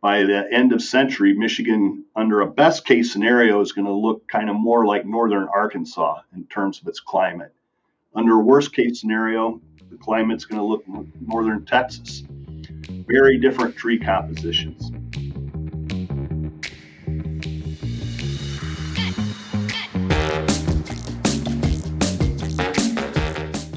by the end of century, Michigan, under a best case scenario, is going to look kind of more like northern Arkansas in terms of its climate. Under a worst case scenario, the climate's going to look northern Texas. Very different tree compositions.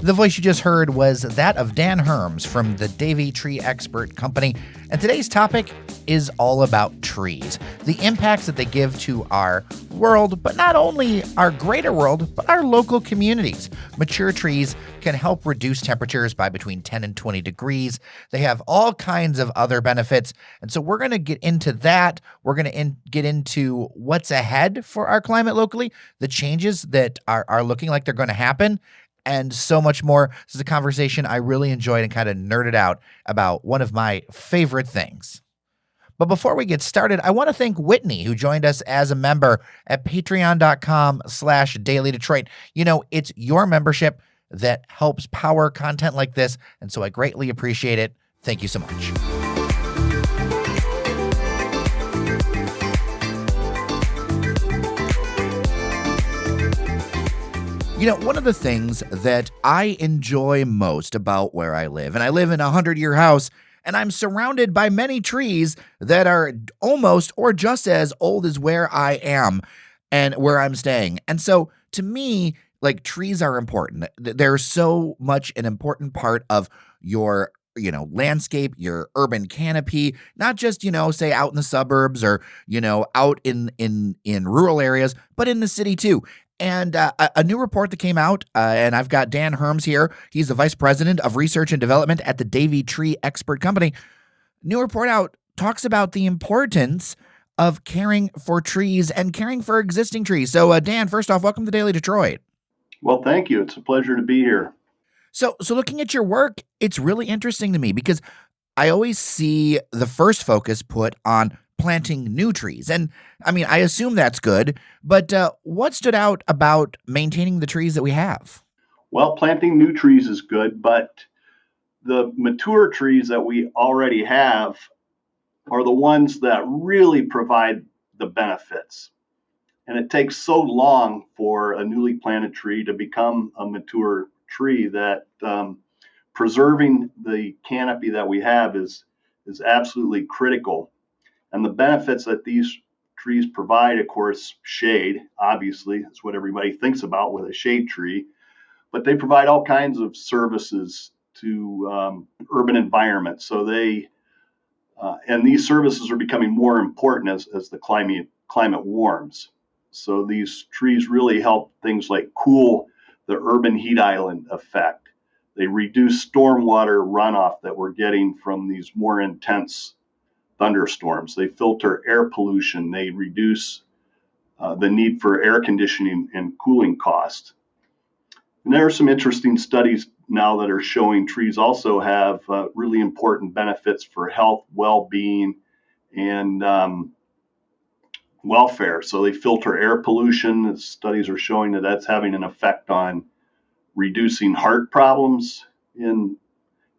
The voice you just heard was that of Dan Herms from the Davey Tree Expert Company. And today's topic is all about trees, the impacts that they give to our world, but not only our greater world, but our local communities. Mature trees can help reduce temperatures by between 10 and 20 degrees. They have all kinds of other benefits. And so we're going to get into that. We're going to get into what's ahead for our climate locally, the changes that are looking like they're going to happen, and so much more. This is a conversation I really enjoyed and kind of nerded out about one of my favorite things. But before we get started, I want to thank Whitney, who joined us as a member at patreon.com/dailydetroit. You know, it's your membership that helps power content like this, and so I greatly appreciate it. Thank you so much. You know, one of the things that I enjoy most about where I live, and I live in a 100-year house, and I'm surrounded by many trees that are almost or just as old as where I am and where I'm staying. And so to me, like, trees are important. They're so much an important part of your landscape, your urban canopy, not just, say out in the suburbs or, out in rural areas, but in the city too. And a new report that came out, and I've got Dan Herms here. He's the Vice President of Research and Development at the Davey Tree Expert Company. New report out talks about the importance of caring for trees and caring for existing trees. So, Dan, first off, welcome to Daily Detroit. Well, thank you. It's a pleasure to be here. So looking at your work, it's really interesting to me because I always see the first focus put on planting new trees. And I mean, I assume that's good, but what stood out about maintaining the trees that we have? Well, planting new trees is good, but the mature trees that we already have are the ones that really provide the benefits. And it takes so long for a newly planted tree to become a mature tree that preserving the canopy that we have is absolutely critical. And the benefits that these trees provide, of course, shade, obviously, is what everybody thinks about with a shade tree, but they provide all kinds of services to urban environments. So and these services are becoming more important as the climate warms. So these trees really help things like cool the urban heat island effect. They reduce stormwater runoff that we're getting from these more intense thunderstorms. They filter air pollution. They reduce the need for air conditioning and cooling costs. And there are some interesting studies now that are showing trees also have really important benefits for health, well-being, and welfare. So they filter air pollution. The studies are showing that that's having an effect on reducing heart problems in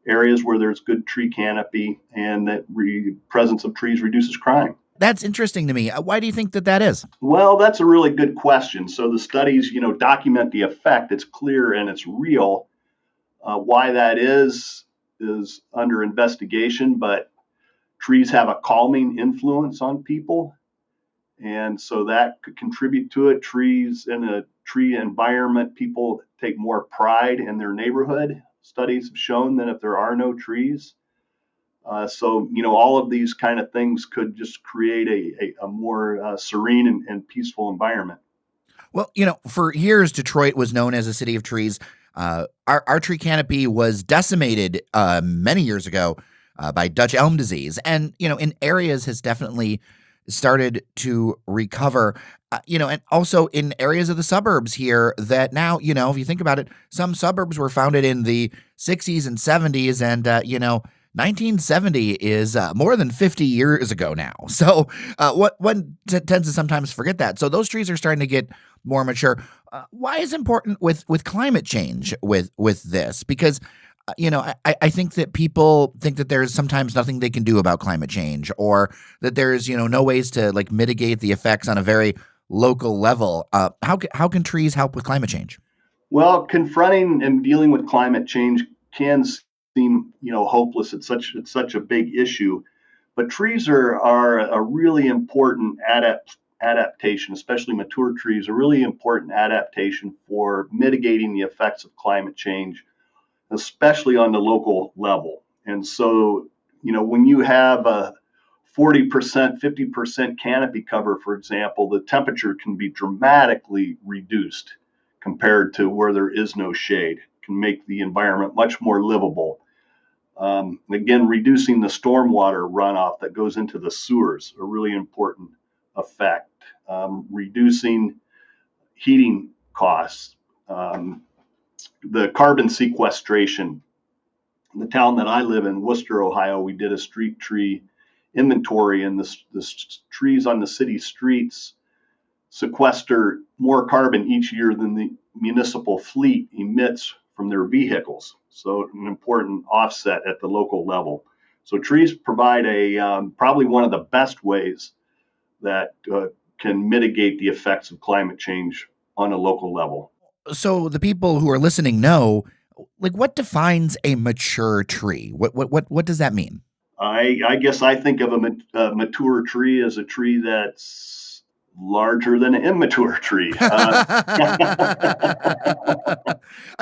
areas where there's good tree canopy, and that presence of trees reduces crime. That's interesting to me. Why do you think that is? Well, that's a really good question. So the studies, document the effect. It's clear and it's real. Why that is under investigation, but trees have a calming influence on people. And so that could contribute to it. Trees in a tree environment, people take more pride in their neighborhood. Studies have shown that if there are no trees, all of these kind of things could just create a more serene and peaceful environment. Well, for years, Detroit was known as a city of trees. Our tree canopy was decimated many years ago by Dutch elm disease. And, in areas has definitely started to recover, and also in areas of the suburbs here that now, if you think about it, some suburbs were founded in the 60s and 70s and, 1970 is more than 50 years ago now. So one tends to sometimes forget that. So those trees are starting to get more mature. Why is it important with climate change with this? Because I think that people think that there's sometimes nothing they can do about climate change, or that there's, no ways to like mitigate the effects on a very local level. How can trees help with climate change? Well, confronting and dealing with climate change can seem, hopeless. It's such a big issue, but trees are a really important adaptation, especially mature trees, a really important adaptation for mitigating the effects of climate change, especially on the local level. And so, when you have a 40%, 50% canopy cover, for example, the temperature can be dramatically reduced compared to where there is no shade. It can make the environment much more livable. Again, reducing the stormwater runoff that goes into the sewers, a really important effect. Reducing heating costs, the carbon sequestration. In the town that I live in, Worcester, Ohio, we did a street tree inventory, and the trees on the city streets sequester more carbon each year than the municipal fleet emits from their vehicles. So an important offset at the local level. So trees provide probably one of the best ways that can mitigate the effects of climate change on a local level. So the people who are listening know, like, what defines a mature tree? What does that mean? I guess I think of a mature tree as a tree that's larger than an immature tree. I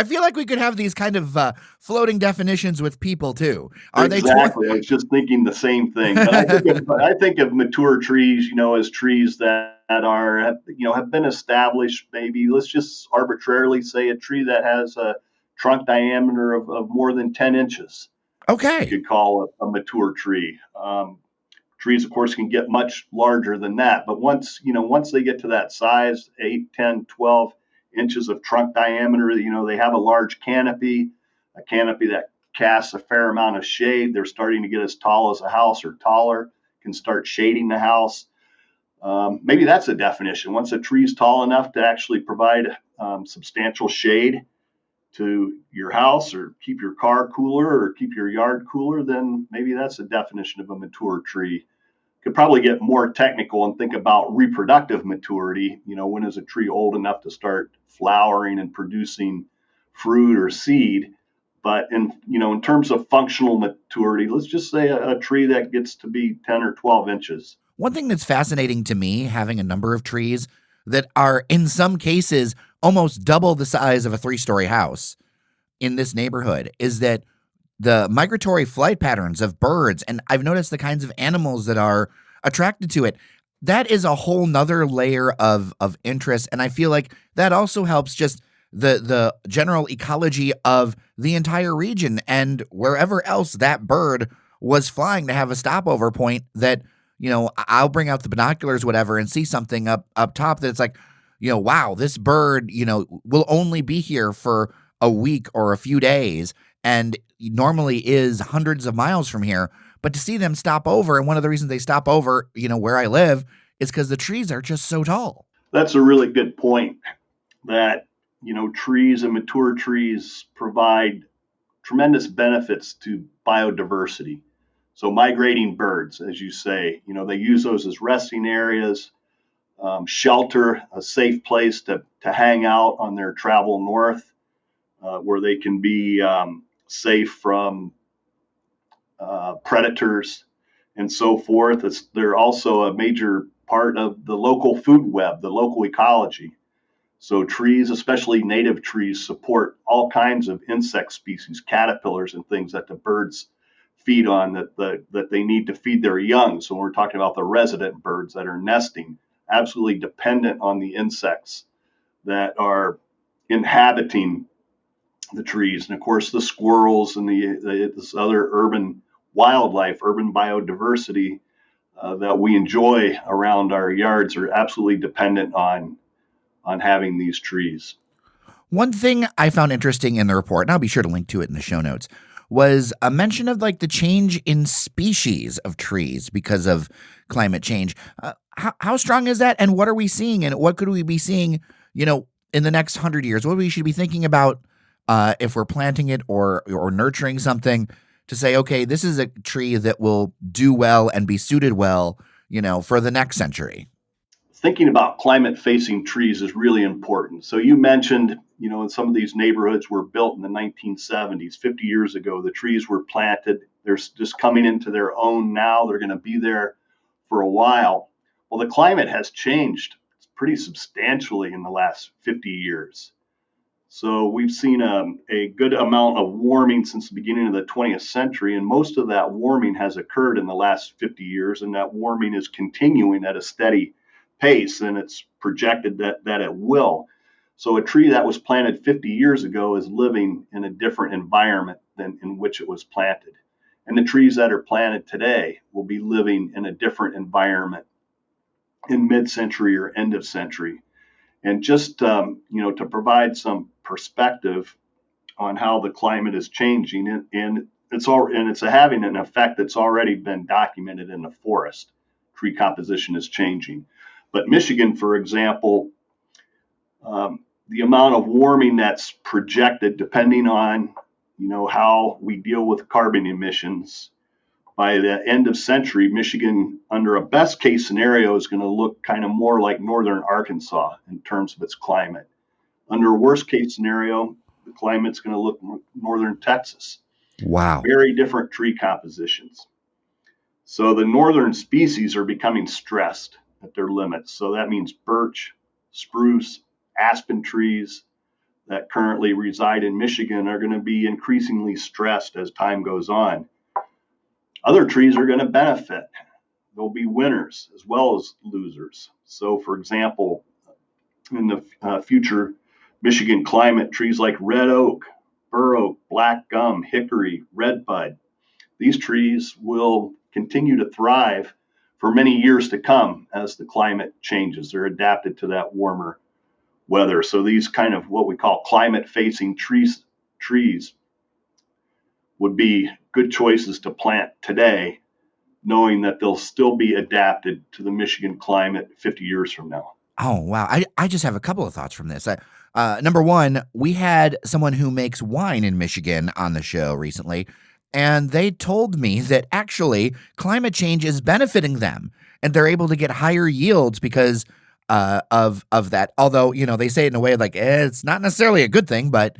feel like we could have these kind of floating definitions with people too. Are they Exactly. I was just thinking the same thing. But I think of mature trees, as trees that have been established. Maybe let's just arbitrarily say a tree that has a trunk diameter of more than 10 inches. You okay? could call a mature tree. Trees, of course, can get much larger than that, but once they get to that size, 8, 10, 12 inches of trunk diameter, they have a large canopy, a canopy that casts a fair amount of shade. They're starting to get as tall as a house or taller, can start shading the house. Maybe that's a definition. Once a tree is tall enough to actually provide substantial shade to your house, or keep your car cooler, or keep your yard cooler, then maybe that's a definition of a mature tree. Could probably get more technical and think about reproductive maturity. When is a tree old enough to start flowering and producing fruit or seed? But in terms of functional maturity, let's just say a tree that gets to be 10 or 12 inches. One thing that's fascinating to me, having a number of trees that are in some cases almost double the size of a three-story house in this neighborhood, is that the migratory flight patterns of birds, and I've noticed the kinds of animals that are attracted to it. That is a whole nother layer of interest. And I feel like that also helps just the general ecology of the entire region, and wherever else that bird was flying to have a stopover point, that, I'll bring out the binoculars, whatever, and see something up top that it's like, wow, this bird, will only be here for a week or a few days, and normally is hundreds of miles from here. But to see them stop over, and one of the reasons they stop over, where I live, is because the trees are just so tall. That's a really good point. That trees and mature trees provide tremendous benefits to biodiversity. So migrating birds, as you say, they use those as resting areas, shelter, a safe place to hang out on their travel north, where they can be safe from predators and so forth. They're also a major part of the local food web, the local ecology. So trees, especially native trees, support all kinds of insect species, caterpillars and things that the birds feed on, that they need to feed their young. So when we're talking about the resident birds that are nesting, absolutely dependent on the insects that are inhabiting the trees. And of course, the squirrels and this other urban wildlife, urban biodiversity that we enjoy around our yards are absolutely dependent on having these trees. One thing I found interesting in the report, and I'll be sure to link to it in the show notes, was a mention of like the change in species of trees because of climate change. How strong is that, and what are we seeing, and what could we be seeing, in the next 100 years? What we should be thinking about if we're planting it or nurturing something, to say, okay, this is a tree that will do well and be suited well, for the next century? Thinking about climate facing trees is really important. So you mentioned, in some of these neighborhoods were built in the 1970s, 50 years ago. The trees were planted. They're just coming into their own now. They're going to be there for a while. Well, the climate has changed pretty substantially in the last 50 years. So we've seen a good amount of warming since the beginning of the 20th century, and most of that warming has occurred in the last 50 years, and that warming is continuing at a steady pace, and it's projected that it will. So a tree that was planted 50 years ago is living in a different environment than in which it was planted. And the trees that are planted today will be living in a different environment in mid-century or end of century. And just to provide some perspective on how the climate is changing, and it's having an effect that's already been documented in the forest. Tree composition is changing. But Michigan, for example, the amount of warming that's projected, depending on how we deal with carbon emissions, by the end of century, Michigan, under a best case scenario, is going to look kind of more like northern Arkansas in terms of its climate. Under a worst case scenario, the climate's going to look northern Texas. Wow. Very different tree compositions. So the northern species are becoming stressed at their limits. So that means birch, spruce, aspen trees that currently reside in Michigan are going to be increasingly stressed as time goes on. Other trees are going to benefit. There'll be winners as well as losers. So, for example, in the future Michigan climate, trees like red oak, bur oak, black gum, hickory, redbud, these trees will continue to thrive for many years to come as the climate changes. They're adapted to that warmer weather. So these kind of what we call climate-facing trees would be good choices to plant today, knowing that they'll still be adapted to the Michigan climate 50 years from now. Oh, wow. I just have a couple of thoughts from this. Number one, we had someone who makes wine in Michigan on the show recently, and they told me that actually climate change is benefiting them, and they're able to get higher yields because of that. Although, they say it in a way like it's not necessarily a good thing, but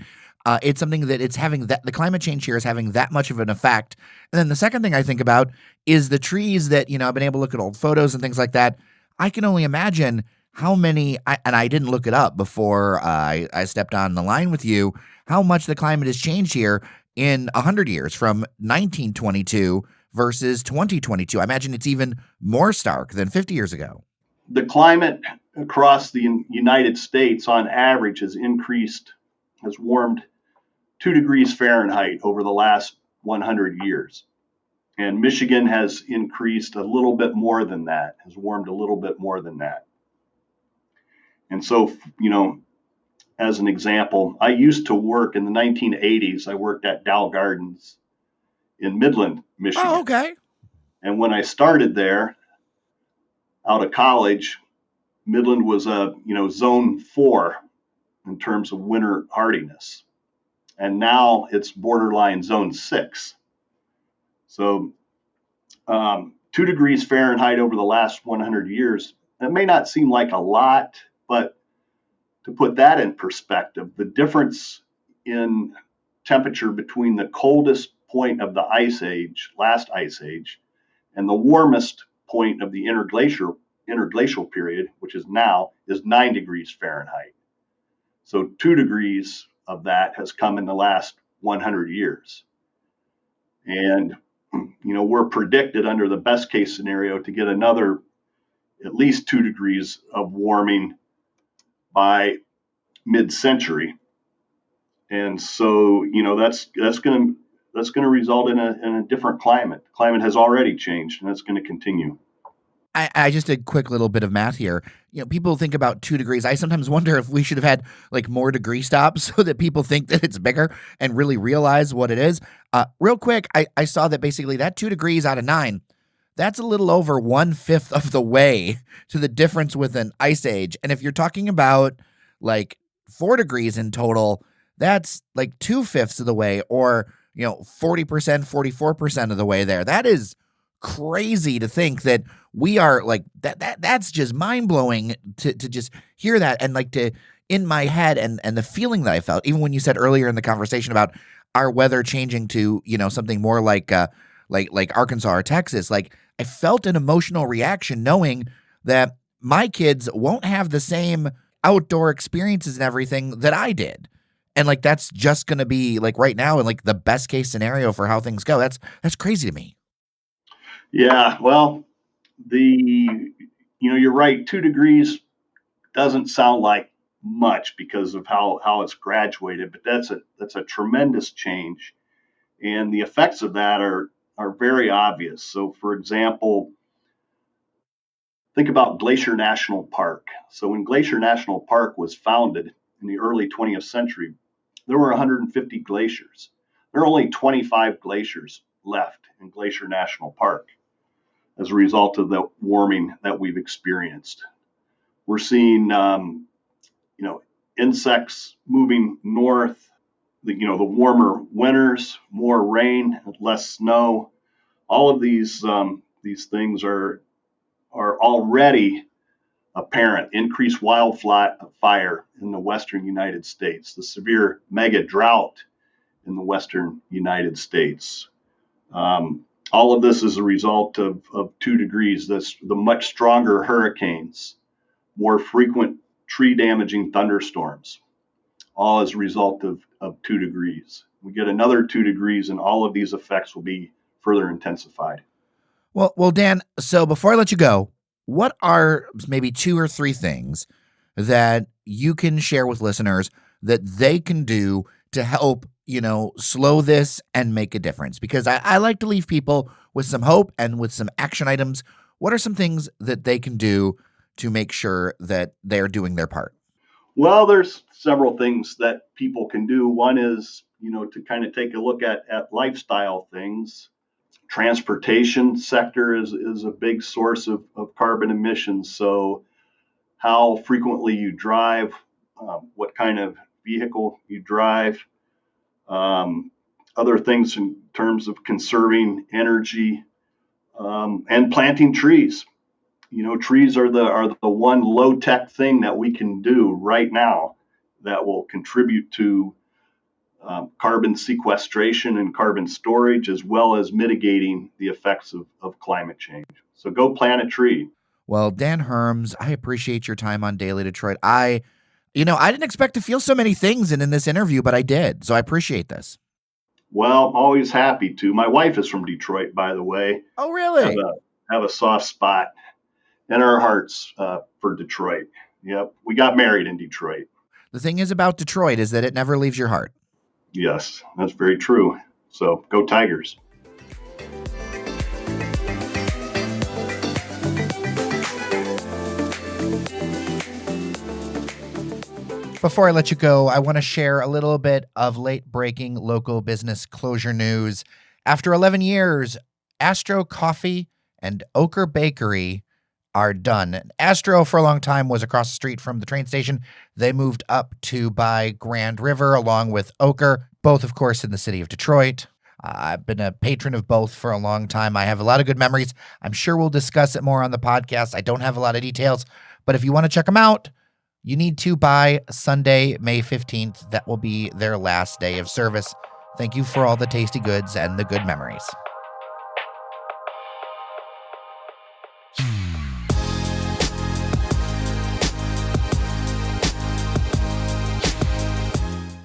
it's something that it's having that the climate change here is having that much of an effect. And then the second thing I think about is the trees that, I've been able to look at old photos and things like that. I can only imagine how many, and I didn't look it up before I stepped on the line with you, how much the climate has changed here in 100 years from 1922 versus 2022. I imagine it's even more stark than 50 years ago. The climate across the United States on average has warmed 2 degrees Fahrenheit over the last 100 years. And Michigan has increased a little bit more than that, has warmed a little bit more than that. And so, as an example, I used to work in the 1980s. I worked at Dow Gardens in Midland, Michigan. Oh, okay. And when I started there out of college, Midland was a, zone 4 in terms of winter hardiness. And now it's borderline zone 6. So 2 degrees Fahrenheit over the last 100 years, that may not seem like a lot, but to put that in perspective, the difference in temperature between the coldest point of the last ice age, and the warmest point of the interglacial period, which is now, is 9 degrees Fahrenheit. So 2 degrees of that has come in the last 100 years. And, we're predicted under the best case scenario to get another at least 2 degrees of warming by mid-century. And so, that's going to result in a different climate. The climate has already changed, and it's going to continue. I just did a quick little bit of math here. People think about 2 degrees. I sometimes wonder if we should have had more degree stops so that people think that it's bigger and really realize what it is. Real quick, I saw that basically that 2 degrees out of 9, that's a little over 1/5 of the way to the difference with an ice age. And if you're talking about 4 degrees in total, that's like 2/5 of the way, or 40%, 44% of the way there. That is crazy to think that we are like that's just mind-blowing to just hear that, and like to in my head, and the feeling that I felt even when you said earlier in the conversation about our weather changing to something more like Arkansas or Texas. Like, I felt an emotional reaction knowing that my kids won't have the same outdoor experiences and everything that I did. And like that's just going to be like right now, and like the best case scenario for how things go. That's crazy to me. Yeah, well, you're right. 2 degrees doesn't sound like much because of how it's graduated, but that's a tremendous change, and the effects of that are very obvious. So, for example, think about Glacier National Park. So, when Glacier National Park was founded in the early 20th century, there were 150 glaciers. There are only 25 glaciers left in Glacier National Park as a result of the warming that we've experienced. We're seeing, insects moving north. The warmer winters, more rain, less snow. All of these things are already apparent. Increased wildfire in the western United States, the severe mega drought in the western United States. All of this is a result of 2 degrees. That's the much stronger hurricanes, more frequent tree damaging thunderstorms, all as a result of 2 degrees. We get another 2 degrees, and all of these effects will be further intensified. Well, Dan, so before I let you go, what are maybe 2 or 3 things that you can share with listeners that they can do to help, slow this and make a difference? Because I like to leave people with some hope and with some action items. What are some things that they can do to make sure that they're doing their part? Well, there's several things that people can do. One is, to kind of take a look at lifestyle things. Transportation sector is a big source of carbon emissions. So how frequently you drive, what kind of vehicle you drive, other things in terms of conserving energy, and planting trees. Trees are the one low tech thing that we can do right now that will contribute to carbon sequestration and carbon storage, as well as mitigating the effects of climate change. So go plant a tree. Well, Dan Herms, I appreciate your time on Daily Detroit. I didn't expect to feel so many things in this interview, but I did. So I appreciate this. Well, always happy to. My wife is from Detroit, by the way. Oh, really? Have a soft spot in our hearts for Detroit. Yep, we got married in Detroit. The thing is about Detroit is that it never leaves your heart. Yes, that's very true. So go Tigers. Before I let you go, I want to share a little bit of late-breaking local business closure news. After 11 years, Astro Coffee and Ochre Bakery are done. Astro, for a long time, was across the street from the train station. They moved up to by Grand River, along with Ochre, both, of course, in the city of Detroit. I've been a patron of both for a long time. I have a lot of good memories. I'm sure we'll discuss it more on the podcast. I don't have a lot of details, but if you want to check them out, you need to by Sunday, May 15th. That will be their last day of service. Thank you for all the tasty goods and the good memories.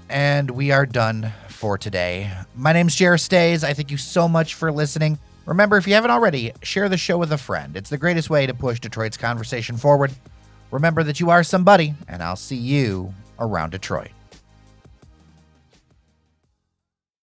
And we are done for today. My name's Jer Stays. I thank you so much for listening. Remember, if you haven't already, share the show with a friend. It's the greatest way to push Detroit's conversation forward. Remember that you are somebody, and I'll see you around Detroit.